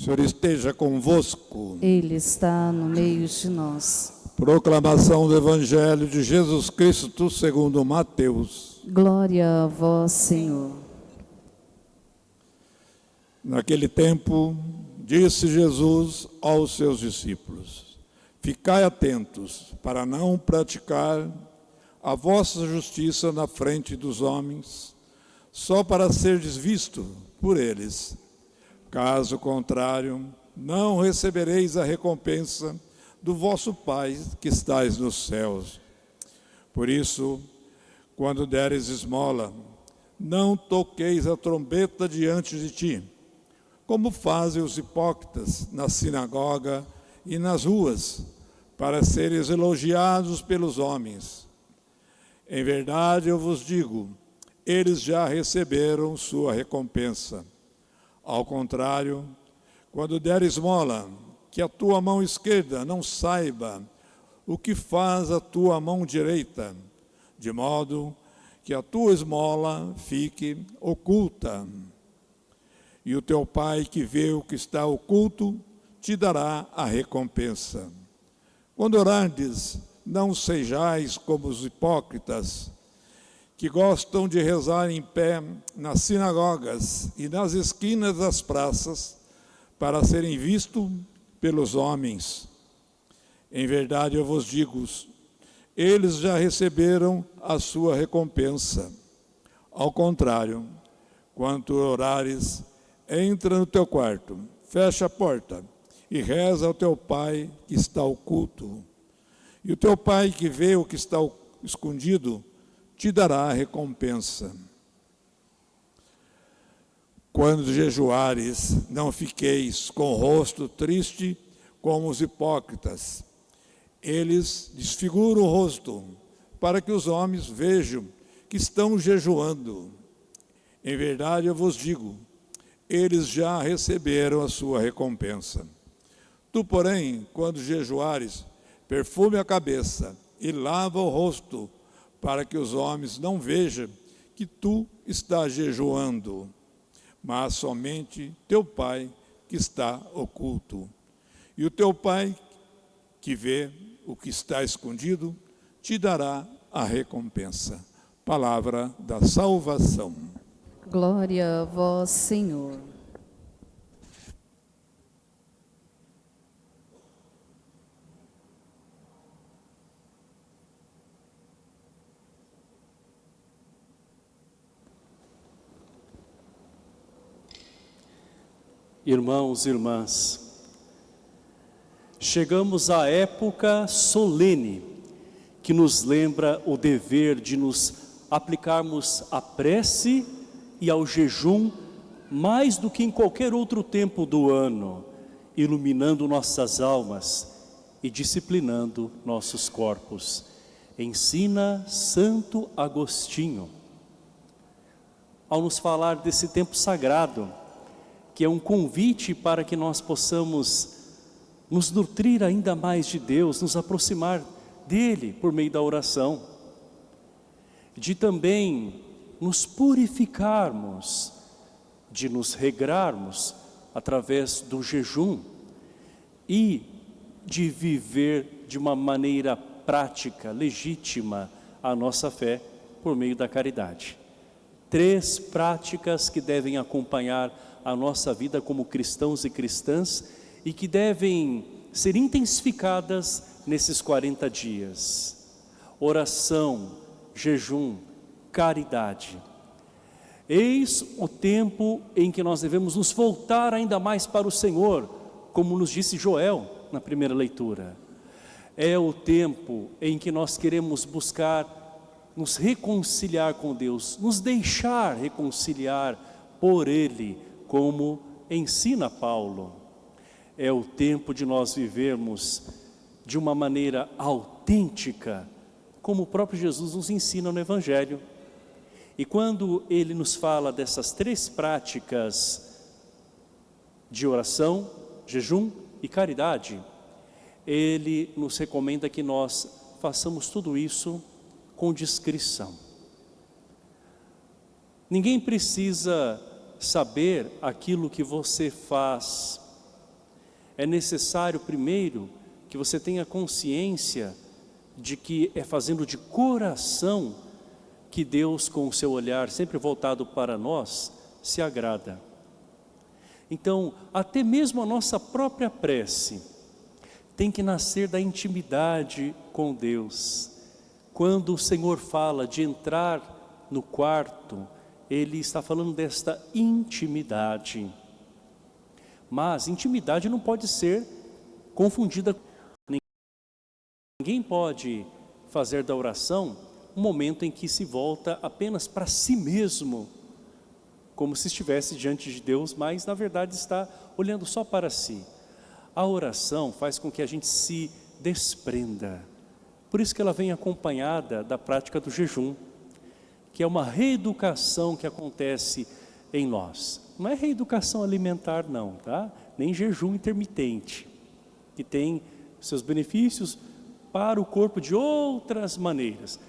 Senhor esteja convosco. Ele está no meio de nós. Proclamação do Evangelho de Jesus Cristo segundo Mateus. Glória a vós, Senhor. Naquele tempo, disse Jesus aos seus discípulos: ficai atentos para não praticar a vossa justiça na frente dos homens, só para serdes visto por eles. Caso contrário, não recebereis a recompensa do vosso Pai que estais nos céus. Por isso, quando deres esmola, não toqueis a trombeta diante de ti, como fazem os hipócritas na sinagoga e nas ruas, para seres elogiados pelos homens. Em verdade, eu vos digo, eles já receberam sua recompensa. Ao contrário, quando der esmola, que a tua mão esquerda não saiba o que faz a tua mão direita, de modo que a tua esmola fique oculta. E o teu Pai que vê o que está oculto, te dará a recompensa. Quando orardes, não sejais como os hipócritas, que gostam de rezar em pé nas sinagogas e nas esquinas das praças, para serem vistos pelos homens. Em verdade, eu vos digo, eles já receberam a sua recompensa. Ao contrário, quando orares, entra no teu quarto, fecha a porta e reza ao teu Pai que está oculto. E o teu Pai que vê o que está escondido, te dará a recompensa. Quando jejuares, não fiqueis com o rosto triste como os hipócritas. Eles desfiguram o rosto, para que os homens vejam que estão jejuando. Em verdade, eu vos digo, eles já receberam a sua recompensa. Tu, porém, quando jejuares, perfume a cabeça e lava o rosto, para que os homens não vejam que tu estás jejuando, mas somente teu Pai que está oculto. E o teu Pai que vê o que está escondido, te dará a recompensa. Palavra da salvação. Glória a vós, Senhor. Irmãos e irmãs, chegamos à época solene que nos lembra o dever de nos aplicarmos à prece e ao jejum mais do que em qualquer outro tempo do ano, iluminando nossas almas e disciplinando nossos corpos. Ensina Santo Agostinho, ao nos falar desse tempo sagrado, que é um convite para que nós possamos nos nutrir ainda mais de Deus, nos aproximar dele por meio da oração, de também nos purificarmos, de nos regrarmos através do jejum e de viver de uma maneira prática, legítima, a nossa fé por meio da caridade. 3 práticas que devem acompanhar a nossa vida como cristãos e cristãs e que devem ser intensificadas nesses 40 dias. Oração, jejum, caridade. Eis o tempo em que nós devemos nos voltar ainda mais para o Senhor, como nos disse Joel na primeira leitura. É o tempo em que nós queremos buscar nos reconciliar com Deus, nos deixar reconciliar por Ele, como ensina Paulo. É o tempo de nós vivermos de uma maneira autêntica, como o próprio Jesus nos ensina no Evangelho. E quando ele nos fala dessas 3 práticas de oração, jejum e caridade, ele nos recomenda que nós façamos tudo isso com discrição. Ninguém precisa saber aquilo que você faz é necessário primeiro que você tenha consciência de que é fazendo de coração que Deus, com o seu olhar sempre voltado para nós, se agrada. Então, até mesmo a nossa própria prece tem que nascer da intimidade com Deus. Quando o Senhor fala de entrar no quarto, Ele está falando desta intimidade. Mas intimidade não pode ser confundida. Ninguém pode fazer da oração um momento em que se volta apenas para si mesmo, como se estivesse diante de Deus, mas na verdade está olhando só para si. A oração faz com que a gente se desprenda. Por isso que ela vem acompanhada da prática do jejum, que é uma reeducação que acontece em nós. Não é reeducação alimentar não, tá? Nem jejum intermitente, que tem seus benefícios para o corpo de outras maneiras.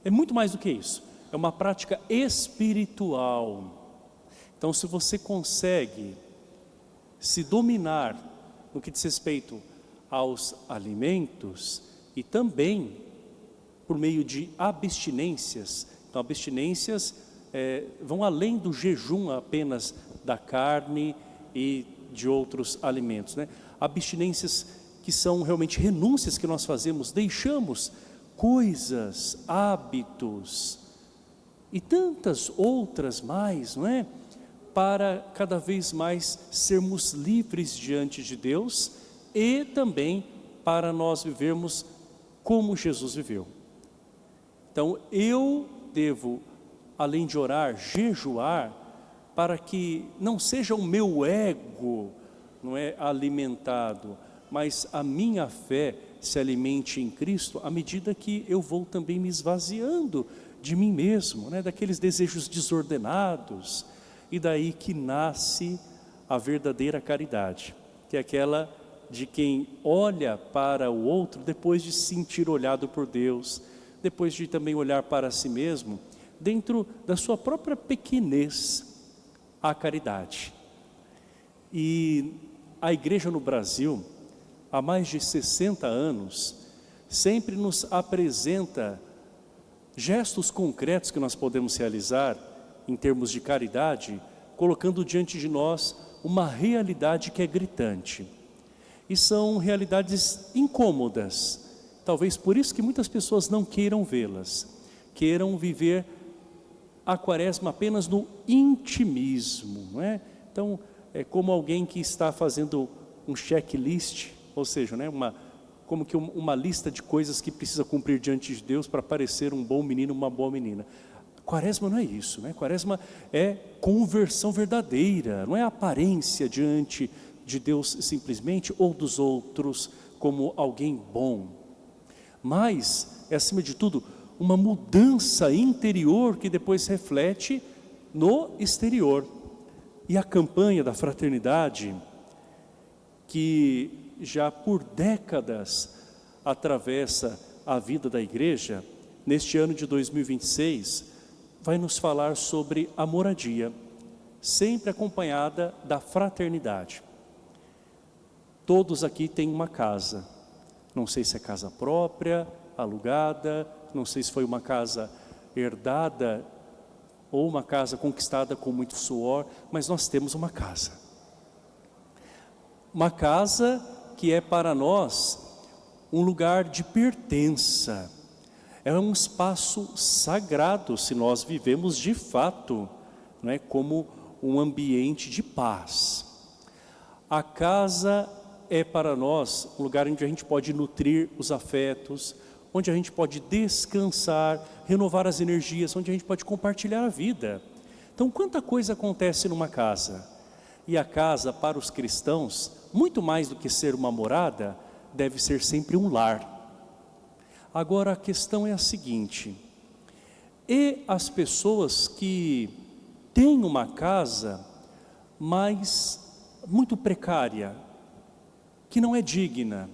É muito mais do que isso, é uma prática espiritual. Então, se você consegue se dominar no que diz respeito aos alimentos e também por meio de abstinências, então abstinências vão além do jejum apenas da carne e de outros alimentos, né? Abstinências que são realmente renúncias que nós fazemos, deixamos coisas, hábitos e tantas outras mais, não é? Para cada vez mais sermos livres diante de Deus e também para nós vivermos como Jesus viveu. Então eu devo, além de orar, jejuar, para que não seja o meu ego, não é, alimentado, mas a minha fé se alimente em Cristo à medida que eu vou também me esvaziando de mim mesmo, né, daqueles desejos desordenados, e daí que nasce a verdadeira caridade, que é aquela de quem olha para o outro depois de se sentir olhado por Deus, depois de também olhar para si mesmo, dentro da sua própria pequenez, a caridade. E a igreja no Brasil, há mais de 60 anos, sempre nos apresenta gestos concretos que nós podemos realizar em termos de caridade, colocando diante de nós uma realidade que é gritante. E são realidades incômodas, talvez por isso que muitas pessoas não queiram vê-las, queiram viver a quaresma apenas no intimismo, não é? Então, é como alguém que está fazendo um checklist, ou seja, né, como que uma lista de coisas que precisa cumprir diante de Deus para parecer um bom menino, uma boa menina. Quaresma não é isso, né? Quaresma é conversão verdadeira, não é aparência diante de Deus simplesmente ou dos outros como alguém bom. Mas é acima de tudo uma mudança interior que depois reflete no exterior. E a campanha da fraternidade, que já por décadas atravessa a vida da igreja, neste ano de 2026, vai nos falar sobre a moradia, sempre acompanhada da fraternidade. Todos aqui têm uma casa, não sei se é casa própria, alugada, não sei se foi uma casa herdada ou uma casa conquistada com muito suor, mas nós temos uma casa. Uma casa que é para nós um lugar de pertença. É um espaço sagrado se nós vivemos de fato, não é, como um ambiente de paz. A casa é para nós um lugar onde a gente pode nutrir os afetos, onde a gente pode descansar, renovar as energias, onde a gente pode compartilhar a vida. Então, quanta coisa acontece numa casa. E a casa, para os cristãos, muito mais do que ser uma morada, deve ser sempre um lar. Agora a questão é a seguinte: e as pessoas que têm uma casa, mas muito precária, que não é digna,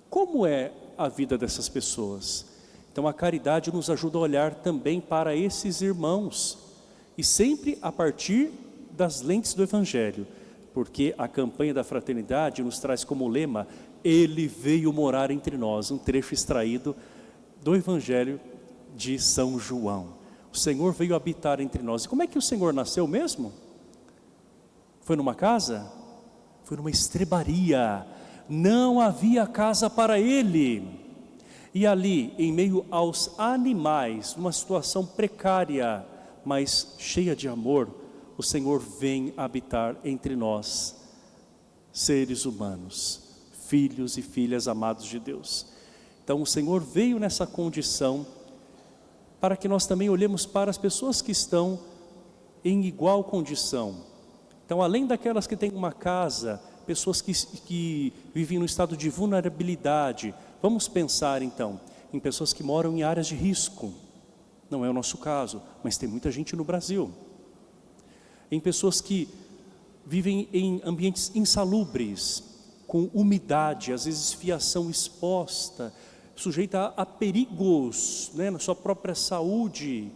como é a vida dessas pessoas? Então a caridade nos ajuda a olhar também para esses irmãos, e sempre a partir das lentes do Evangelho. porque a campanha da fraternidade nos traz como lema: Ele veio morar entre nós, um trecho extraído do Evangelho de São João. O Senhor veio habitar entre nós. E como é que o Senhor nasceu mesmo? Foi numa casa? Foi numa estrebaria. Não havia casa para ele. E ali, em meio aos animais, numa situação precária, mas cheia de amor, o Senhor vem habitar entre nós, seres humanos, filhos e filhas amados de Deus. Então o Senhor veio nessa condição para que nós também olhemos para as pessoas que estão em igual condição. Então, além daquelas que têm uma casa, pessoas que vivem no estado de vulnerabilidade, vamos pensar então em pessoas que moram em áreas de risco. Não é o nosso caso, mas tem muita gente no Brasil. Em pessoas que vivem em ambientes insalubres, com umidade, às vezes fiação exposta, sujeita a perigos, né, na sua própria saúde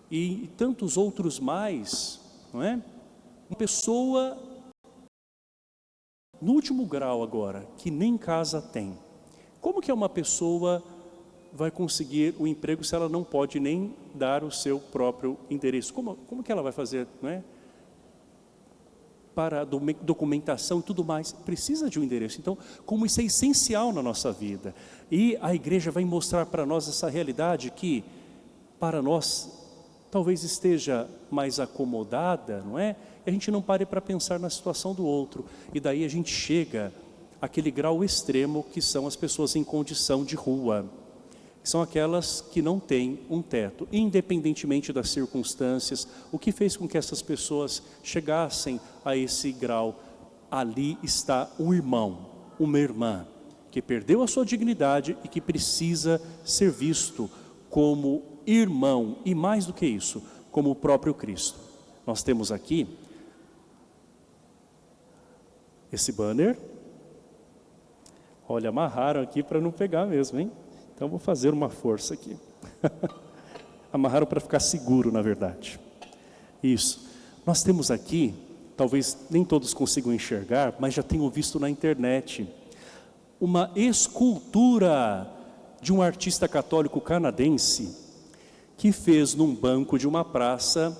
e tantos outros mais, não é? Uma pessoa no último grau agora, que nem casa tem. Como que uma pessoa vai conseguir o emprego se ela não pode nem dar o seu próprio endereço? Como que ela vai fazer, não é? Para documentação e tudo mais, precisa de um endereço. Então, como isso é essencial na nossa vida. E a igreja vai mostrar para nós essa realidade que, para nós, talvez esteja mais acomodada, não é? E a gente não pare para pensar na situação do outro. E daí a gente chega àquele grau extremo que são as pessoas em condição de rua. São aquelas que não têm um teto, independentemente das circunstâncias. O que fez com que essas pessoas chegassem a esse grau? Ali está um irmão, uma irmã, que perdeu a sua dignidade e que precisa ser visto como irmão, e mais do que isso, como o próprio Cristo. Nós temos aqui esse banner. Olha, amarraram aqui para não pegar mesmo, hein? Então vou fazer uma força aqui. Amarraram para ficar seguro, na verdade. Isso. Nós temos aqui, talvez nem todos consigam enxergar, mas já tenham visto na internet, uma escultura de um artista católico canadense que fez num banco de uma praça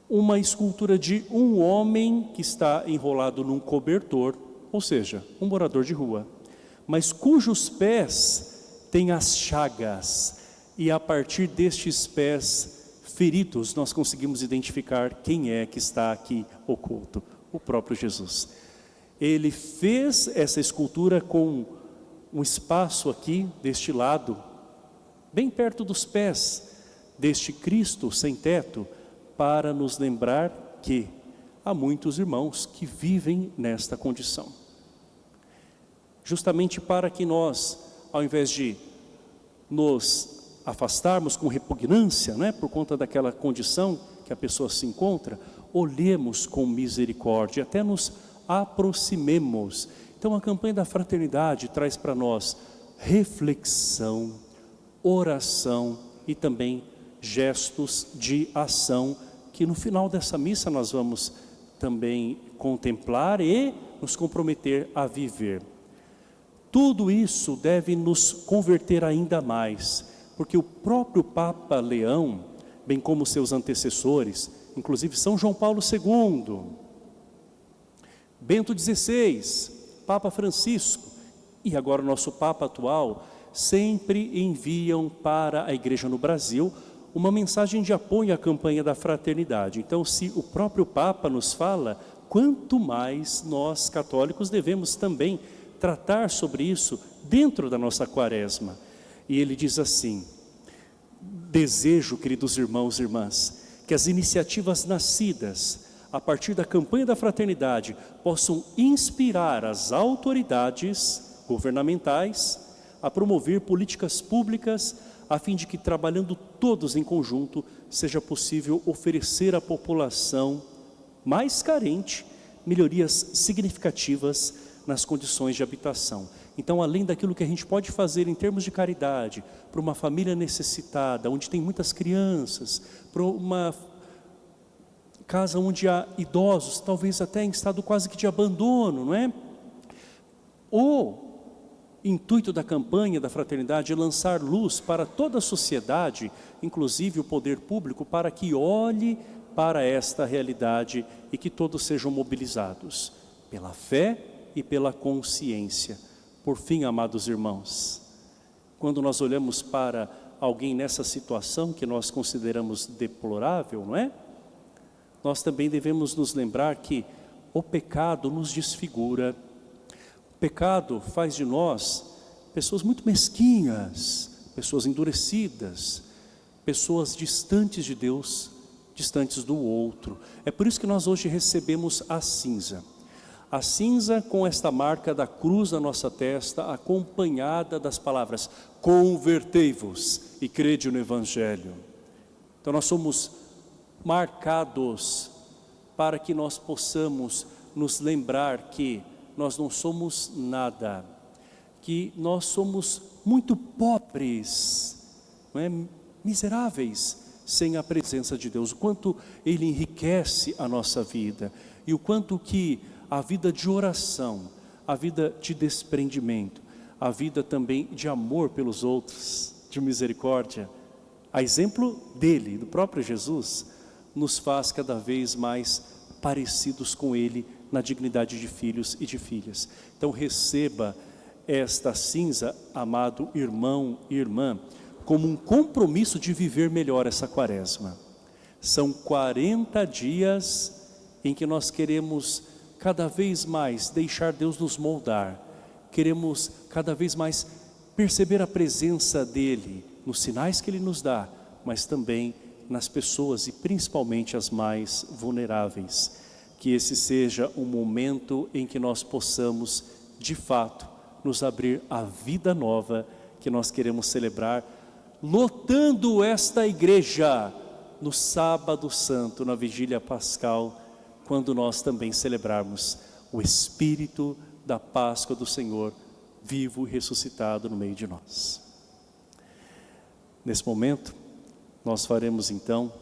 uma escultura de um homem que está enrolado num cobertor, ou seja, um morador de rua, mas cujos pés têm as chagas, e a partir destes pés feridos nós conseguimos identificar quem é que está aqui oculto, o próprio Jesus. Ele fez essa escultura com um espaço aqui deste lado, bem perto dos pés deste Cristo sem teto, para nos lembrar que há muitos irmãos que vivem nesta condição. Justamente para que nós, ao invés de nos afastarmos com repugnância, né, por conta daquela condição que a pessoa se encontra, olhemos com misericórdia, até nos aproximemos. Então a campanha da fraternidade traz para nós reflexão, oração e também gestos de ação, que no final dessa missa nós vamos também contemplar e nos comprometer a viver. Tudo isso deve nos converter ainda mais, porque o próprio Papa Leão, bem como seus antecessores, inclusive São João Paulo II, Bento XVI, Papa Francisco e agora o nosso Papa atual, sempre enviam para a igreja no Brasil uma mensagem de apoio à campanha da fraternidade. Então, se o próprio Papa nos fala, quanto mais nós católicos devemos também tratar sobre isso dentro da nossa quaresma. E ele diz assim: desejo, queridos irmãos e irmãs, que as iniciativas nascidas a partir da campanha da fraternidade possam inspirar as autoridades governamentais a promover políticas públicas a fim de que, trabalhando todos em conjunto, seja possível oferecer à população mais carente melhorias significativas nas condições de habitação. Então, além daquilo que a gente pode fazer em termos de caridade, para uma família necessitada, onde tem muitas crianças, para uma casa onde há idosos, talvez até em estado quase que de abandono, não é? O intuito da campanha da fraternidade é lançar luz para toda a sociedade, inclusive o poder público, para que olhe para esta realidade e que todos sejam mobilizados pela fé e pela consciência. Por fim, amados irmãos, quando nós olhamos para alguém nessa situação que nós consideramos deplorável, não é? Nós também devemos nos lembrar que o pecado nos desfigura. O pecado faz de nós pessoas muito mesquinhas, pessoas endurecidas, pessoas distantes de Deus, distantes do outro. É por isso que nós hoje recebemos a cinza. A cinza com esta marca da cruz na nossa testa, acompanhada das palavras: convertei-vos e crede no Evangelho. Então nós somos marcados para que nós possamos nos lembrar que nós não somos nada, que nós somos muito pobres, não é? Miseráveis, sem a presença de Deus. O quanto Ele enriquece a nossa vida e o quanto que a vida de oração, a vida de desprendimento, a vida também de amor pelos outros, de misericórdia, a exemplo dele, do próprio Jesus, nos faz cada vez mais parecidos com Ele na dignidade de filhos e de filhas. Então receba esta cinza, amado irmão e irmã, como um compromisso de viver melhor essa quaresma. São 40 dias em que nós queremos cada vez mais deixar Deus nos moldar, queremos cada vez mais perceber a presença dEle, nos sinais que Ele nos dá, mas também nas pessoas e principalmente as mais vulneráveis. Que esse seja um momento em que nós possamos, de fato, nos abrir à vida nova que nós queremos celebrar, lotando esta igreja no sábado santo, na vigília pascal, quando nós também celebrarmos o Espírito da Páscoa do Senhor, vivo e ressuscitado no meio de nós. Nesse momento, nós faremos então